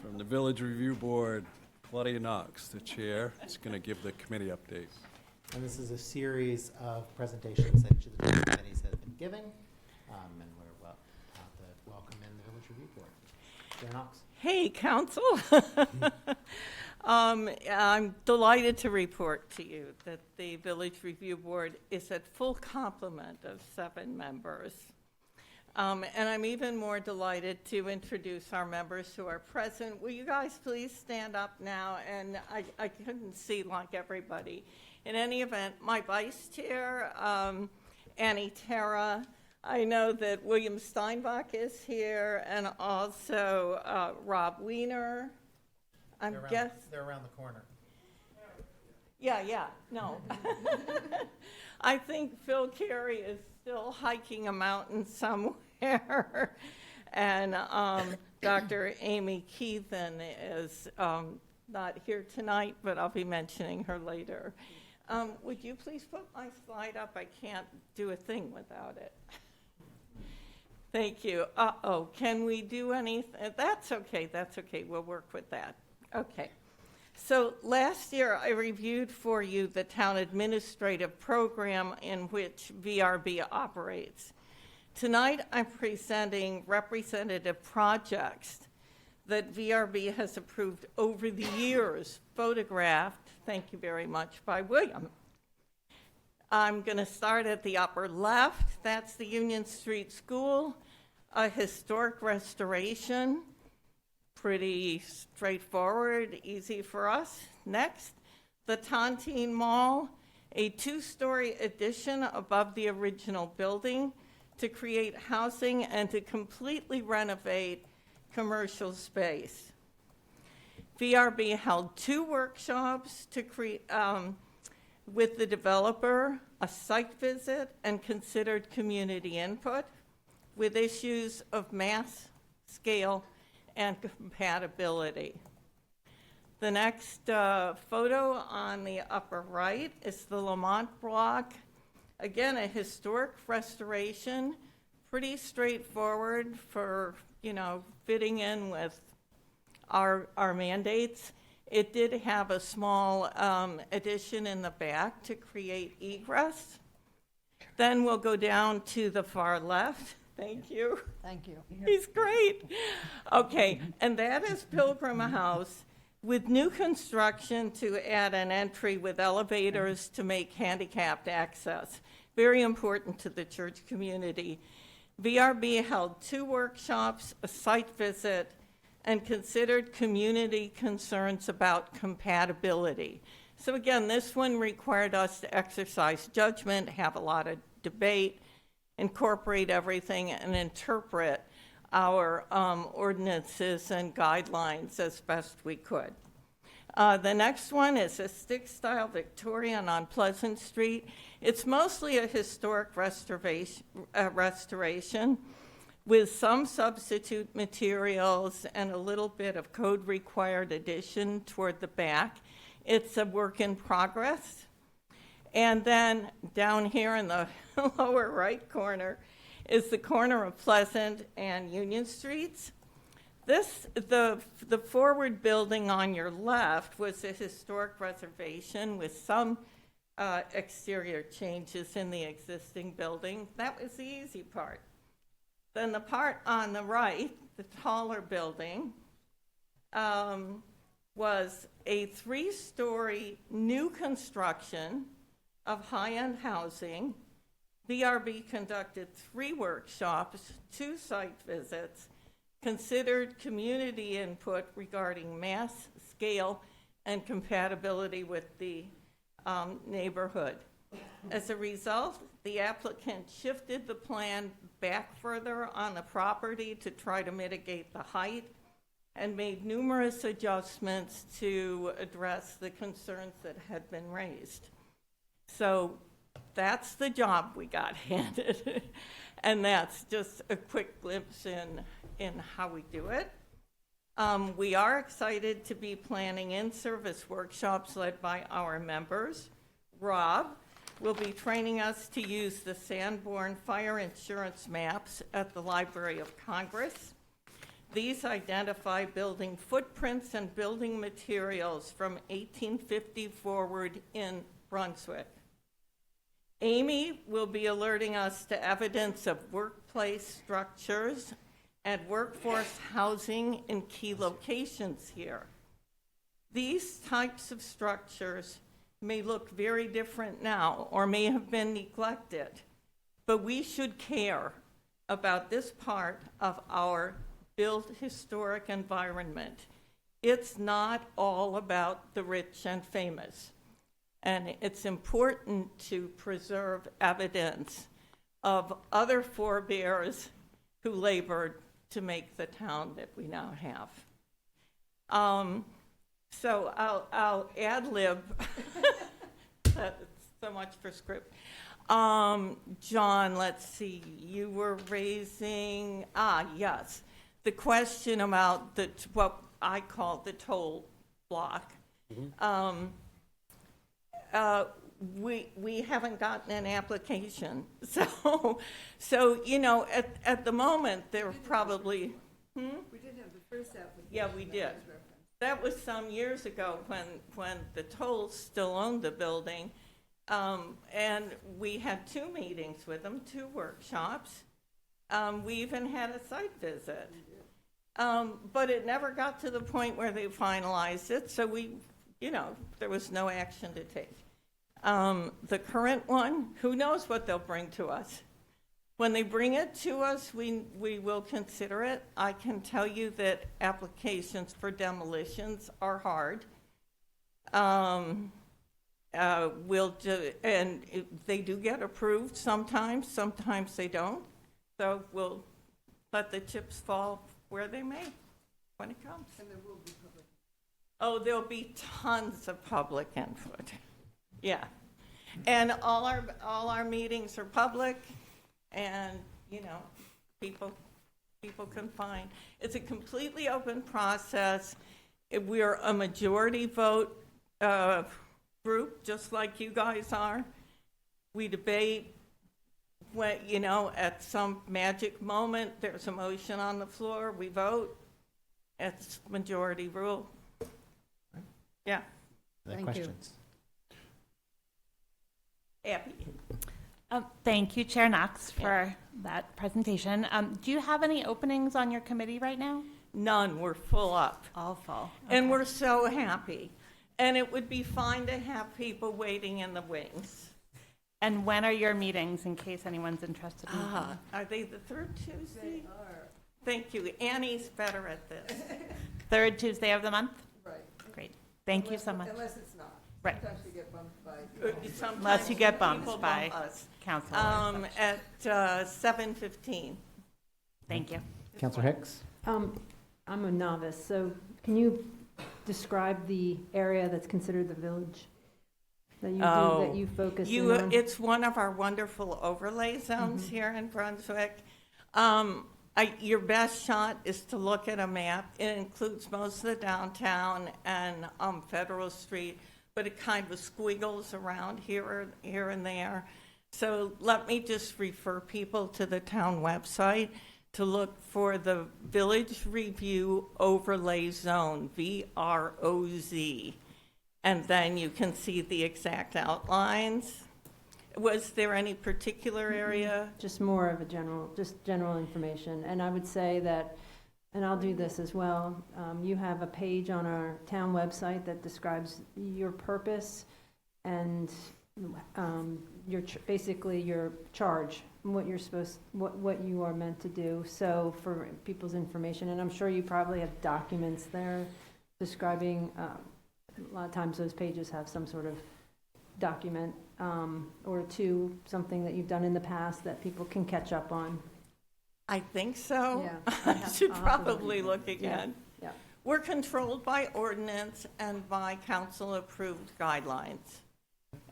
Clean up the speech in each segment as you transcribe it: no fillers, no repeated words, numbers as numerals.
From the Village Review Board, Claudia Knox, the chair, is going to give the committee update. And this is a series of presentations that each of the different committees has been giving. And we're proud to welcome in the Village Review Board. Chair Knox. Hey, Council. I'm delighted to report to you that the Village Review Board is at full complement of 7 members. And I'm even more delighted to introduce our members who are present. Will you guys please stand up now? And I couldn't see like everybody. In any event, my vice chair, Annie Terra. I know that William Steinbach is here, and also Rob Weiner. They're around the corner. Yeah, no. I think Phil Carey is still hiking a mountain somewhere. And Dr. Amy Keithan is not here tonight, but I'll be mentioning her later. Would you please put my slide up? I can't do a thing without it. Thank you. Can we do anything? That's okay. We'll work with that. Okay. So last year I reviewed for you the town administrative program in which VRB operates. Tonight I'm presenting representative projects that VRB has approved over the years, photographed, thank you very much, by William. I'm going to start at the upper left. That's the Union Street School, a historic restoration. Pretty straightforward, easy for us. Next, the Tontine Mall, a 2-story addition above the original building to create housing and to completely renovate commercial space. VRB held 2 workshops to create with the developer, a site visit, and considered community input with issues of mass, scale, and compatibility. The next photo on the upper right is the Lamont Block. Again, a historic restoration, pretty straightforward for, fitting in with our mandates. It did have a small addition in the back to create egress. Then we'll go down to the far left. Thank you. Thank you. He's great. Okay, and that is Pilgrim House with new construction to add an entry with elevators to make handicapped access. Very important to the church community. VRB held 2 workshops, a site visit, and considered community concerns about compatibility. So again, this one required us to exercise judgment, have a lot of debate, incorporate everything, and interpret our ordinances and guidelines as best we could. The next one is a stick-style Victorian on Pleasant Street. It's mostly a historic restoration with some substitute materials and a little bit of code-required addition toward the back. It's a work in progress. And then down here in the lower right corner is the corner of Pleasant and Union Streets. The forward building on your left was a historic reservation with some exterior changes in the existing building. That was the easy part. Then the part on the right, the taller building, was a 3-story new construction of high-end housing. VRB conducted 3 workshops, 2 site visits, considered community input regarding mass, scale, and compatibility with the neighborhood. As a result, the applicant shifted the plan back further on the property to try to mitigate the height and made numerous adjustments to address the concerns that had been raised. So that's the job we got handed. And that's just a quick glimpse in how we do it. We are excited to be planning in-service workshops led by our members. Rob will be training us to use the Sanborn fire insurance maps at the Library of Congress. These identify building footprints and building materials from 1850 forward in Brunswick. Amy will be alerting us to evidence of workplace structures and workforce housing in key locations here. These types of structures may look very different now or may have been neglected, but we should care about this part of our built historic environment. It's not all about the rich and famous. And it's important to preserve evidence of other forebears who labored to make the town that we now have. So I'll ad lib. That's so much for script. John, let's see, you were raising, yes, the question about what I call the toll block. We haven't gotten an application, so you know, at the moment, they're probably, We did have the first application. Yeah, we that did. was referenced. That was some years ago when the Tolls still owned the building. And we had 2 meetings with them, 2 workshops. We even had a site visit. But it never got to the point where they finalized it, so there was no action to take. The current one, who knows what they'll bring to us? When they bring it to us, we will consider it. I can tell you that applications for demolitions are hard. And they do get approved sometimes they don't. So we'll let the chips fall where they may when it comes. And there will be public. Oh, there'll be tons of public input. Yeah. And all our meetings are public, and, people can find. It's a completely open process. We're a majority vote group, just like you guys are. We debate when, at some magic moment, there's a motion on the floor, we vote. It's majority rule. Yeah. Other Thank you. questions? Abby. Thank you, Chair Knox, for that presentation. Do you have any openings on your committee right now? None, we're full up. All full. And Okay. we're so happy. And it would be fine to have people waiting in the wings. And when are your meetings, in case anyone's interested in them? Are they the third Tuesday? They are, Thank you. Annie's better at this. Third Tuesday of the month? right. Great. Thank you so much. Unless it's not. Right. Sometimes you get bumped by. Sometimes Unless you get bumped people by bump us. Council. At 7:15. Thank you. Counselor Hicks? I'm a novice, so can you describe the area that's considered the village? That you do, Oh, that you focus in on? It's one of our wonderful overlay zones here in Brunswick. Your best shot is to look at a map. It includes most of the downtown and Federal Street, but it kind of squiggles around here and there. So let me just refer people to the town website to look for the Village Review Overlay Zone, VROZ. And then you can see the exact outlines. Was there any particular area? Just more of a general information. And I would say that, and I'll do this as well, you have a page on our town website that describes your purpose and basically your charge, what you're what you are meant to do. So for people's information, and I'm sure you probably have documents there describing, a lot of times those pages have some sort of document or something that you've done in the past that people can catch up on. I think so. Yeah. I should I'll have to probably look. look again. Yeah. We're controlled by ordinance and by council-approved guidelines.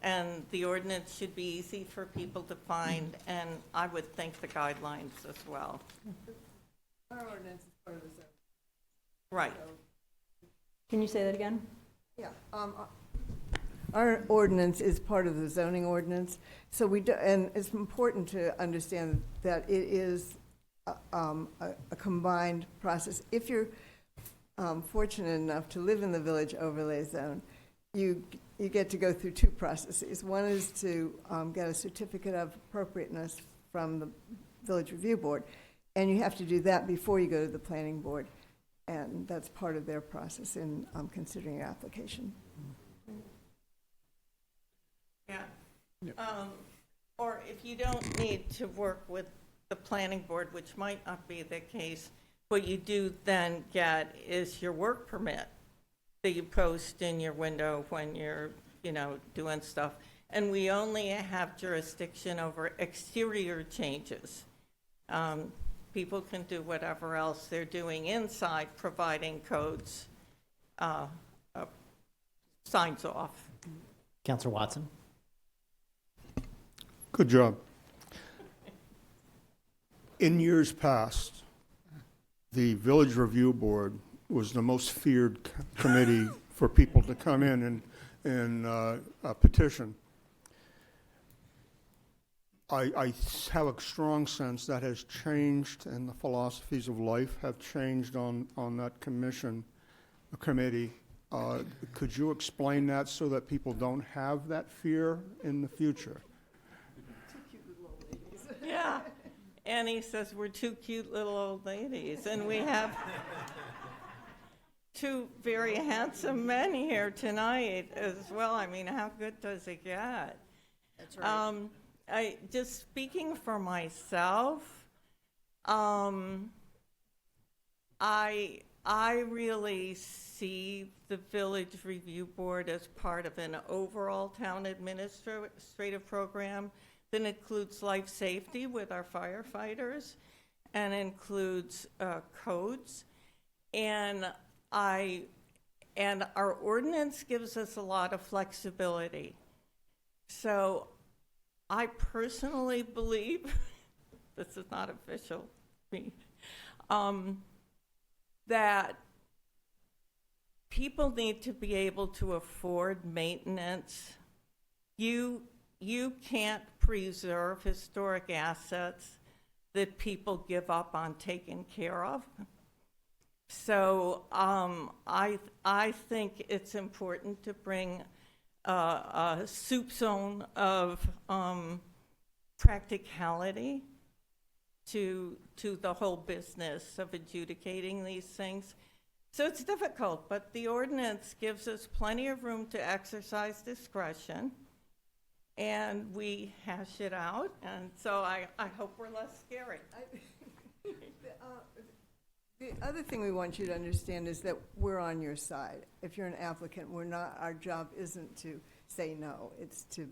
And the ordinance should be easy for people to find, and I would think the guidelines as well. Our ordinance is part of the zone. Right. So, Can you say that again? yeah, our ordinance is part of the zoning ordinance, so we do, and it's important to understand that it is a combined process. If you're fortunate enough to live in the village overlay zone, you get to go through two processes. One is to get a certificate of appropriateness from the Village Review Board, and you have to do that before you go to the planning board, and that's part of their process in considering your application. Yeah. Yep. Or if you don't need to work with the planning board, which might not be the case, what you do then get is your work permit that you post in your window when you're, doing stuff. And we only have jurisdiction over exterior changes. People can do whatever else they're doing inside, providing codes signs off. Counselor Watson? Good job. In years past, the Village Review Board was the most feared committee for people to come in and petition. I have a strong sense that has changed, and the philosophies of life have changed on that committee. Could you explain that so that people don't have that fear in the future? Yeah. Annie says we're two cute little old ladies, and we have two very handsome men here tonight as well. I mean, how good does it get? That's right. I just speaking for myself, I really see the Village Review Board as part of an overall town administrative program that includes life safety with our firefighters and includes codes. And our ordinance gives us a lot of flexibility. So I personally believe, this is not official, that people need to be able to afford maintenance. You can't preserve historic assets that people give up on taking care of. So I think it's important to bring a soup zone of practicality to the whole business of adjudicating these things. So it's difficult, but the ordinance gives us plenty of room to exercise discretion, and we hash it out, and so I hope we're less scary. The other thing we want you to understand is that we're on your side. If you're an applicant, our job isn't to say no, it's to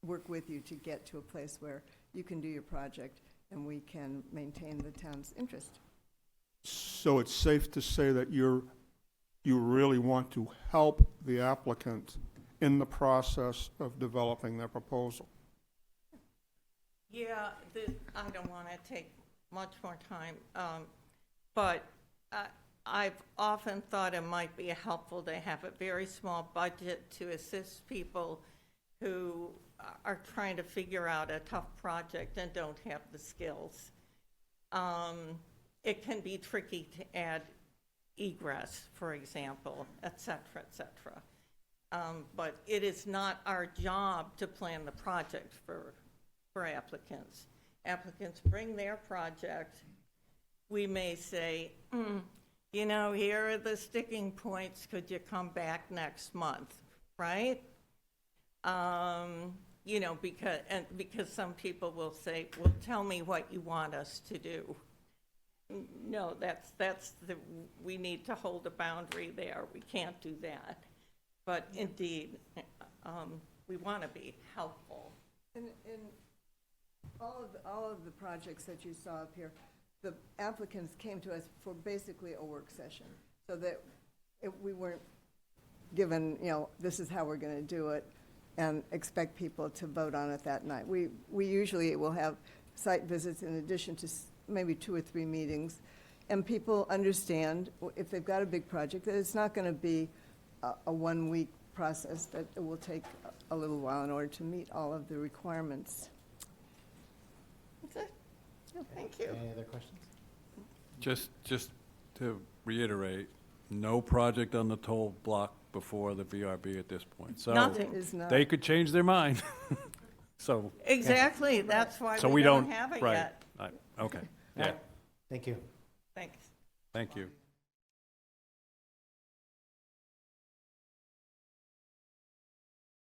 work with you to get to a place where you can do your project and we can maintain the town's interest. So it's safe to say that you really want to help the applicant in the process of developing their proposal. Yeah, I don't want to take much more time, but I've often thought it might be helpful to have a very small budget to assist people who are trying to figure out a tough project and don't have the skills. It can be tricky to add egress, for example, et cetera, et cetera. But it is not our job to plan the project for applicants. Applicants bring their project. We may say, here are the sticking points. Could you come back next month, right? Because some people will say, well, tell me what you want us to do. No, we need to hold a boundary there. We can't do that. But indeed, we want to be helpful. And all of the projects that you saw up here, the applicants came to us for basically a work session, so that we weren't given, this is how we're going to do it, and expect people to vote on it that night. We usually will have site visits in addition to maybe 2 or 3 meetings, and people understand, if they've got a big project, that it's not going to be a 1-week process, that it will take a little while in order to meet all of the requirements. That's it. Thank you. Any other questions? Just to reiterate, no project on the toll block before the VRB at this point. So Nothing. Is not. they could change their mind. So, Exactly, that's why so we we don't don't, have it right. yet. Okay, yeah, Thank you. Thanks. thank you.